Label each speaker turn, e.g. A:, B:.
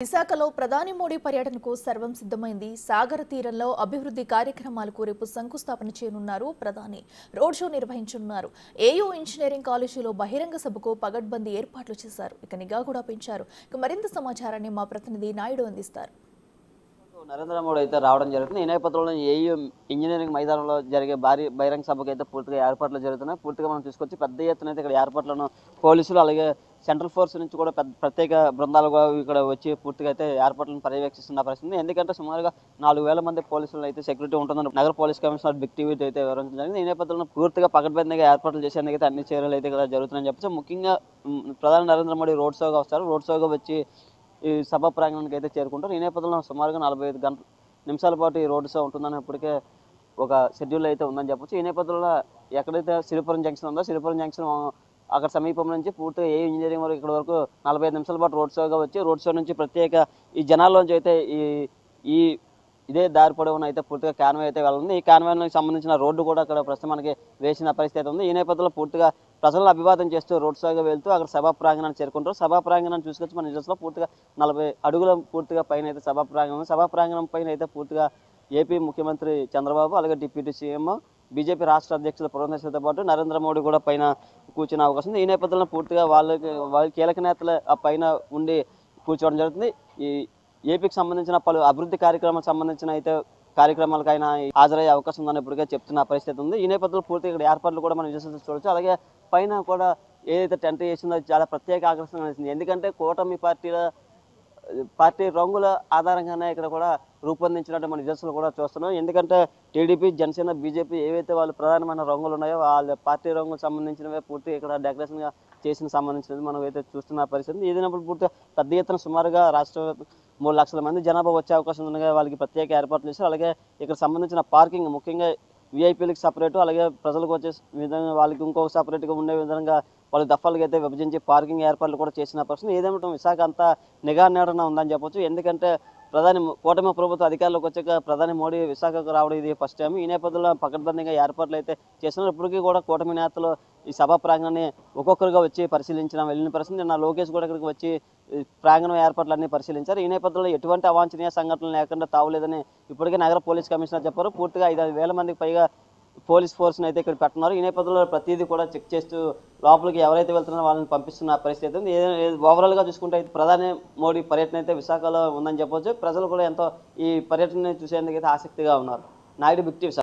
A: విశాఖలో ప్రధాని మోడీ పర్యటనకు సర్వం సిద్ధమైంది. సాగర తీరంలో అభివృద్ధి కార్యక్రమాలకు రేపు శంకుస్థాపన చేయనున్నారు. ప్రధాని రోడ్ షో నిర్వహించనున్నారు. ఏయూ ఇంజనీరింగ్ కాలేజీలో బహిరంగ సభకు పగడ్బందీ ఏర్పాట్లు చేశారు. ఇక నిఘా కూడా పెంచారు. ఇక మరింత సమాచారాన్ని మా ప్రతినిధి నాయుడు అందిస్తారు.
B: నరేంద్ర మోడీ అయితే రావడం జరుగుతుంది. ఈ నేపథ్యంలో ఏయూ ఇంజనీరింగ్ మైదానంలో జరిగే భారీ బహిరంగ సభకు అయితే పూర్తిగా ఏర్పాట్లు జరుగుతున్నాయి. పూర్తిగా మనం తీసుకొచ్చి పెద్ద ఎత్తున అయితే ఇక్కడ ఏర్పాట్లను పోలీసులు అలాగే సెంట్రల్ ఫోర్స్ నుంచి కూడా ప్రత్యేక బృందాలుగా ఇక్కడ వచ్చి పూర్తిగా అయితే ఏర్పాట్లను పర్యవేక్షిస్తున్న పరిస్థితి. ఎందుకంటే సుమారుగా 4,000 మంది పోలీసులు అయితే సెక్యూరిటీ ఉంటుందని నగర పోలీస్ కమిషనర్ బిగ్ టీవీ అయితే వివరించడం జరిగింది. ఈ నేపథ్యంలో పూర్తిగా పకడ్బందీగా ఏర్పాట్లు చేసేందుకు అయితే అన్ని చర్యలు అయితే ఇక్కడ జరుగుతున్నాయని చెప్పచ్చు. ముఖ్యంగా ప్రధాని నరేంద్ర మోడీ రోడ్ షోగా వస్తారు. రోడ్ షోగా వచ్చి ఈ సభా ప్రాంగణానికి అయితే చేరుకుంటారు. ఈ నేపథ్యంలో సుమారుగా 45 నిమిషాల పాటు ఈ రోడ్ షో ఉంటుందని ఇప్పటికే ఒక షెడ్యూల్ అయితే ఉందని చెప్పొచ్చు. ఈ నేపథ్యంలో ఎక్కడైతే సిరిపురం జంక్షన్ ఉందో సిరిపురం జంక్షన్ అక్కడ సమీపం నుంచి పూర్తిగా ఏ ఇంజనీరింగ్ వరకు ఇక్కడ వరకు 45 నిమిషాల పాటు రోడ్ షోగా వచ్చి రోడ్ షో నుంచి ప్రత్యేక ఈ జనాల్లోంచి అయితే ఈ ఇదే దారి పొడవున అయితే పూర్తిగా కాన్వే అయితే వెళ్ళింది. ఈ కాన్వేకి సంబంధించిన రోడ్డు కూడా అక్కడ ప్రస్తుతం మనకి వేసిన పరిస్థితి ఉంది. ఈ నేపథ్యంలో పూర్తిగా ప్రజలను అభివాదం చేస్తూ రోడ్ షోగా వెళ్తూ అక్కడ సభా ప్రాంగణాన్ని చేరుకుంటారు. సభా ప్రాంగణాన్ని చూసుకొచ్చి మన నిజంలో పూర్తిగా 40 అడుగుల పూర్తిగా పైన అయితే సభా ప్రాంగణం పైన అయితే పూర్తిగా ఏపీ ముఖ్యమంత్రి చంద్రబాబు అలాగే డిప్యూటీ సీఎం బీజేపీ రాష్ట్ర అధ్యక్షులు పురంధేశ్వరితో పాటు నరేంద్ర మోడీ కూడా పైన కూర్చునే అవకాశం ఉంది. ఈ నేపథ్యంలో పూర్తిగా వాళ్ళ కీలక నేతలు ఆ పైన ఉండి కూర్చోవడం జరుగుతుంది. ఈ ఏపీకి సంబంధించిన పలు అభివృద్ధి కార్యక్రమాలకు సంబంధించిన అయితే కార్యక్రమాలకైనా హాజరయ్యే అవకాశం ఉందని ఇప్పటికే చెప్తున్న పరిస్థితి ఉంది. ఈ నేపథ్యంలో పూర్తిగా ఇక్కడ ఏర్పాట్లు కూడా మనం విజయవంతంగా చూడవచ్చు. అలాగే పైన కూడా ఏదైతే టెంట్ చేసిందో అది చాలా ప్రత్యేక ఆకర్షణ వేసింది. ఎందుకంటే కూటమి పార్టీ రంగుల ఆధారంగానే ఇక్కడ కూడా రూపొందించినట్టు మన విజయవంతంగా కూడా చూస్తున్నాం. ఎందుకంటే టీడీపీ జనసేన బీజేపీ ఏవైతే వాళ్ళు ప్రధానమైన రంగులు ఉన్నాయో వాళ్ళ పార్టీ రంగులకు సంబంధించినవే పూర్తి ఇక్కడ డెకరేషన్గా చేసిన సంబంధించినది మనం అయితే చూస్తున్న పరిస్థితి. ఇదినప్పుడు పూర్తిగా పెద్ద ఎత్తున సుమారుగా రాష్ట్ర 3 లక్షల మంది జనాభా వచ్చే అవకాశం ఉండగా వాళ్ళకి ప్రత్యేక ఏర్పాట్లు చేశారు. అలాగే ఇక్కడ సంబంధించిన పార్కింగ్ ముఖ్యంగా వీఐపీలకు సపరేటు అలాగే ప్రజలకు వచ్చే విధంగా వాళ్ళకి ఇంకొక సపరేట్గా ఉండే విధంగా వాళ్ళ దఫాలకు అయితే విభజించి పార్కింగ్ ఏర్పాట్లు కూడా చేసిన పరిస్థితి. ఏదేమిటో విశాఖ అంతా నిఘా నీడన ఉందని చెప్పొచ్చు. ఎందుకంటే కూటమి ప్రభుత్వం అధికారంలోకి వచ్చాక ప్రధాని మోడీ విశాఖకు రావడం ఇది ఫస్ట్ టైం. ఈ నేపథ్యంలో పకడ్బందీగా ఏర్పాట్లు అయితే చేస్తున్నారు. ఇప్పటికీ కూడా కూటమి నేతలు ఈ సభా ప్రాంగణాన్ని ఒక్కొక్కరుగా వచ్చి వెళ్ళిన పరిస్థితి. నిన్న లోకేష్ కూడా ఇక్కడికి వచ్చి ప్రాంగణం ఏర్పాట్లన్నీ పరిశీలించారు. ఈ నేపథ్యంలో ఎటువంటి అవాంఛనీయ సంఘటనలు లేకుండా తావులేదని ఇప్పటికే నగర పోలీస్ కమిషనర్ చెప్పారు. పూర్తిగా 5,000 మందికి పైగా పోలీస్ ఫోర్స్ని అయితే ఇక్కడ పెట్టున్నారు. ఈ నేపథ్యంలో ప్రతిదీ కూడా చెక్ చేస్తూ లోపలికి ఎవరైతే వెళ్తున్నారో వాళ్ళని పంపిస్తున్న పరిస్థితి ఉంది. ఓవరాల్గా చూసుకుంటే అయితే ప్రధాని మోడీ పర్యటన అయితే విశాఖలో ఉందని చెప్పొచ్చు. ప్రజలు కూడా ఎంతో ఈ పర్యటనని చూసేందుకు అయితే ఆసక్తిగా ఉన్నారు. Naidu big TV.